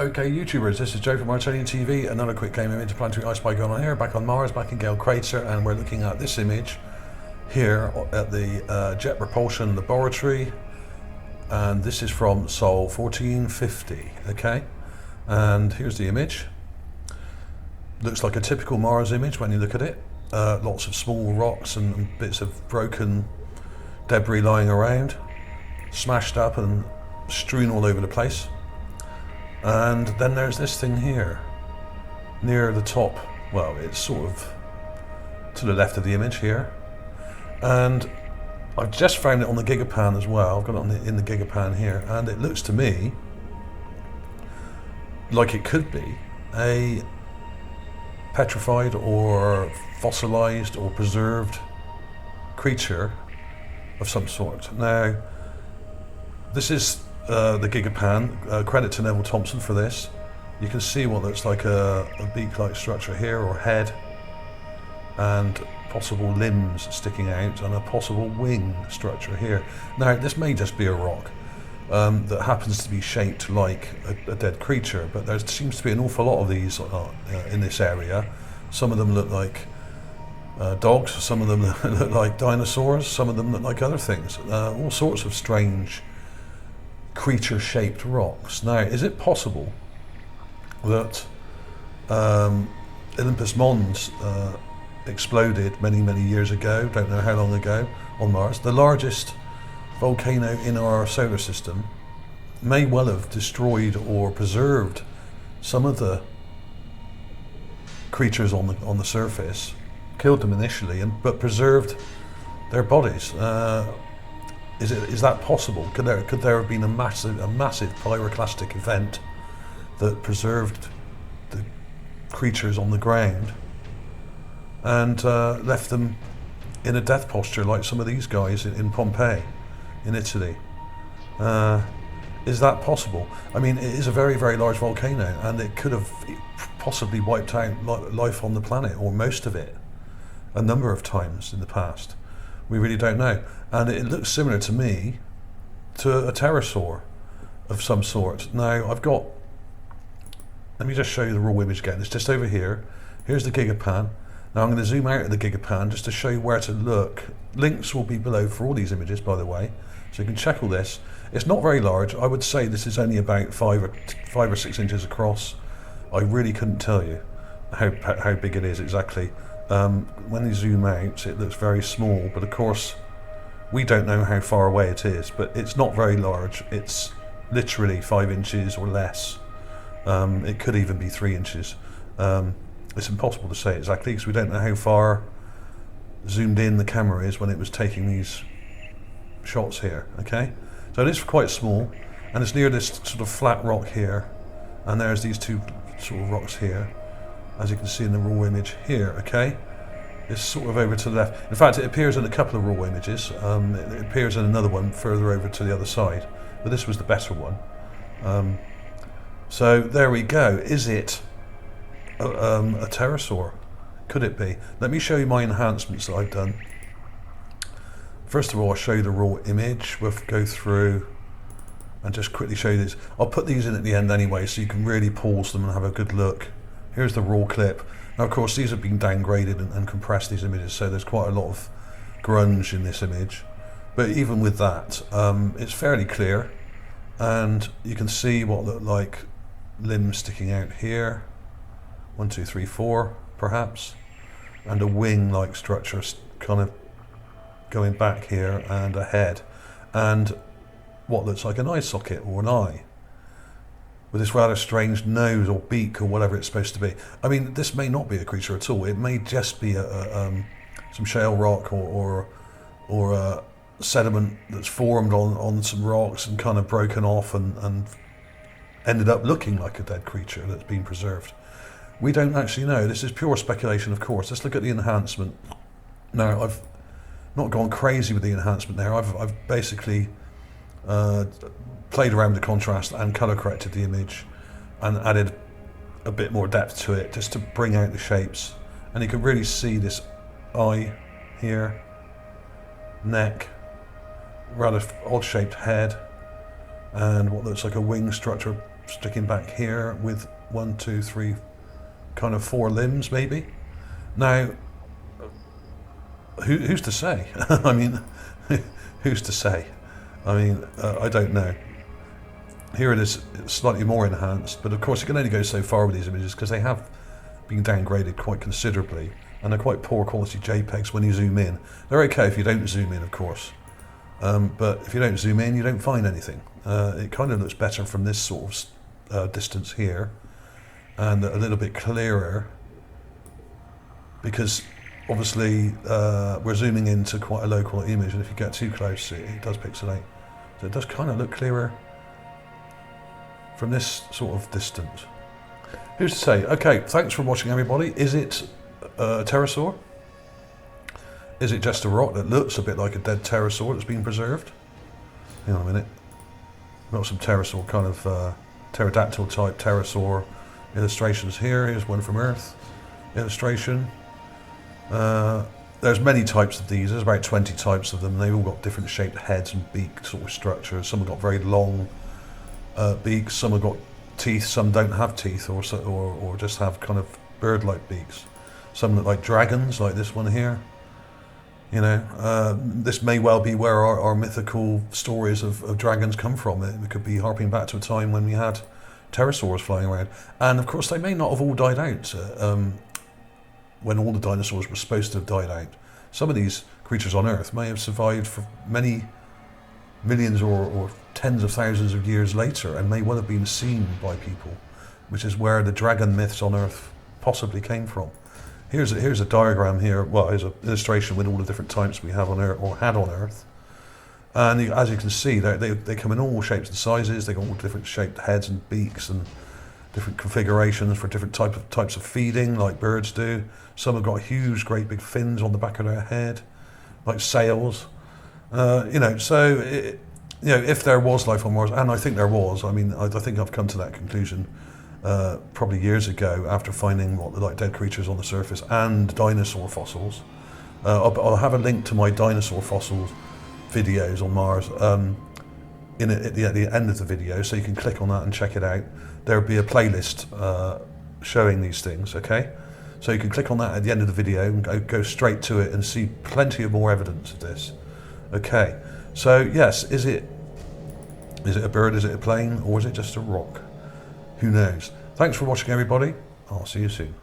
Okay, YouTubers, this is Joe from Martinian TV. Another quick game of interplanetary ice spy going on here, back on Mars, back in Gale Crater, and we're looking at this image here at the Jet Propulsion Laboratory, and this is from Sol 1450. Okay, and here's the image. Looks like a typical Mars image when you look at it. Lots of small rocks and bits of broken debris lying around, smashed up and strewn all over the place. And then there's this thing here, near the top. Well, it's sort of to the left of the image here. And I've just found it on the Gigapan as well. I've got it in the Gigapan here. And it looks to me like it could be a petrified or fossilized or preserved creature of some sort. Now, this is the Gigapan. Credit to Neville Thompson for this. You can see what looks like a beak-like structure here, or head, and possible limbs sticking out, and a possible wing structure here. Now, this may just be a rock that happens to be shaped like a dead creature, but there seems to be an awful lot of these in this area. Some of them look like dogs, some of them look like dinosaurs, some of them look like other things. All sorts of strange creature-shaped rocks. Now, is it possible that Olympus Mons exploded many years ago, don't know how long ago, on Mars? The largest volcano in our solar system may well have destroyed or preserved some of the creatures on the surface, killed them initially, but preserved their bodies. Is that possible? Could there have been a massive pyroclastic event that preserved the creatures on the ground and left them in a death posture like some of these guys in Pompeii, in Italy? Is that possible? I mean, it is a very large volcano, and it could have possibly wiped out life on the planet, or most of it, a number of times in the past. We really don't know. And it looks similar to me to a pterosaur of some sort. Now, let me just show you the raw image again. It's just over here. Here's the Gigapan. Now I'm going to zoom out of the Gigapan just to show you where to look. Links will be below for all these images, by the way, so you can check all this. It's not very large. I would say this is only about 5 or 6 inches across. I really couldn't tell you how big it is exactly. When you zoom out, it looks very small, but of course we don't know how far away it is, but it's not very large. It's literally 5 inches or less. It could even be 3 inches. It's impossible to say exactly because we don't know how far zoomed in the camera is when it was taking these shots here. Okay, so it is quite small, and it's near this sort of flat rock here, and there's these two sort of rocks here, as you can see in the raw image here. Okay, it's sort of over to the left. In fact, it appears in a couple of raw images. It appears in another one further over to the other side, but this was the better one. So there we go. Is it a pterosaur? Could it be? Let me show you my enhancements that I've done. First of all, I'll show you the raw image. We'll go through and just quickly show you this. I'll put these in at the end anyway, so you can really pause them and have a good look. Here's the raw clip. Now, of course, these have been downgraded and compressed, these images, so there's quite a lot of grunge in this image. But even with that, it's fairly clear, and you can see what look like limbs sticking out here. 1, 2, 3, 4, perhaps, and a wing-like structure kind of going back here, and a head, and what looks like an eye socket or an eye, with this rather strange nose or beak or whatever it's supposed to be. I mean, this may not be a creature at all. It may just be some shale rock or sediment that's formed on some rocks and kind of broken off and ended up looking like a dead creature that's been preserved. We don't actually know. This is pure speculation, of course. Let's look at the enhancement. Now, I've not gone crazy with the enhancement there. I've basically played around with the contrast and color corrected the image and added a bit more depth to it just to bring out the shapes. And you can really see this eye here, neck, rather odd shaped head, and what looks like a wing structure sticking back here with 1, 2, 3, kind of 4 limbs maybe. Now, who's to say? I mean, who's to say? I mean, I don't know. Here it is, slightly more enhanced, but of course you can only go so far with these images because they have been downgraded quite considerably, and they're quite poor quality JPEGs when you zoom in. They're okay if you don't zoom in, of course, but if you don't zoom in, you don't find anything. It kind of looks better from this sort of distance here, and a little bit clearer, because obviously we're zooming into quite a low quality image, and if you get too close, it does pixelate. So it does kind of look clearer from this sort of distance. Who's to say? Okay, thanks for watching, everybody. Is it a pterosaur? Is it just a rock that looks a bit like a dead pterosaur that's been preserved? Hang on a minute. Got some pterosaur, kind of pterodactyl type pterosaur illustrations here. Here's one from Earth illustration. There's many types of these. There's about 20 types of them. They've all got different shaped heads and beak sort of structures. Some have got very long beaks, some have got teeth, some don't have teeth, or just have kind of bird-like beaks. Some look like dragons, like this one here. You know, this may well be where our mythical stories of dragons come from. It could be harping back to a time when we had pterosaurs flying around. And of course they may not have all died out when all the dinosaurs were supposed to have died out. Some of these creatures on Earth may have survived for many millions or tens of thousands of years later, and may well have been seen by people, which is where the dragon myths on Earth possibly came from. Here's a diagram here. Well, here's an illustration with all the different types we have on Earth, or had on Earth. And as you can see, they come in all shapes and sizes. They got all different shaped heads and beaks and different configurations for different types of feeding, like birds do. Some have got huge, great big fins on the back of their head, like sails. You know, so you know, if there was life on Mars, and I think there was. I mean, I think I've come to that conclusion probably years ago after finding what like dead creatures on the surface and dinosaur fossils. I'll have a link to my dinosaur fossils videos on Mars at the end of the video, so you can click on that and check it out. There'll be a playlist showing these things, okay? So you can click on that at the end of the video and go straight to it and see plenty of more evidence of this. Okay, so yes, is it a bird, is it a plane, or is it just a rock? Who knows? Thanks for watching, everybody. I'll see you soon.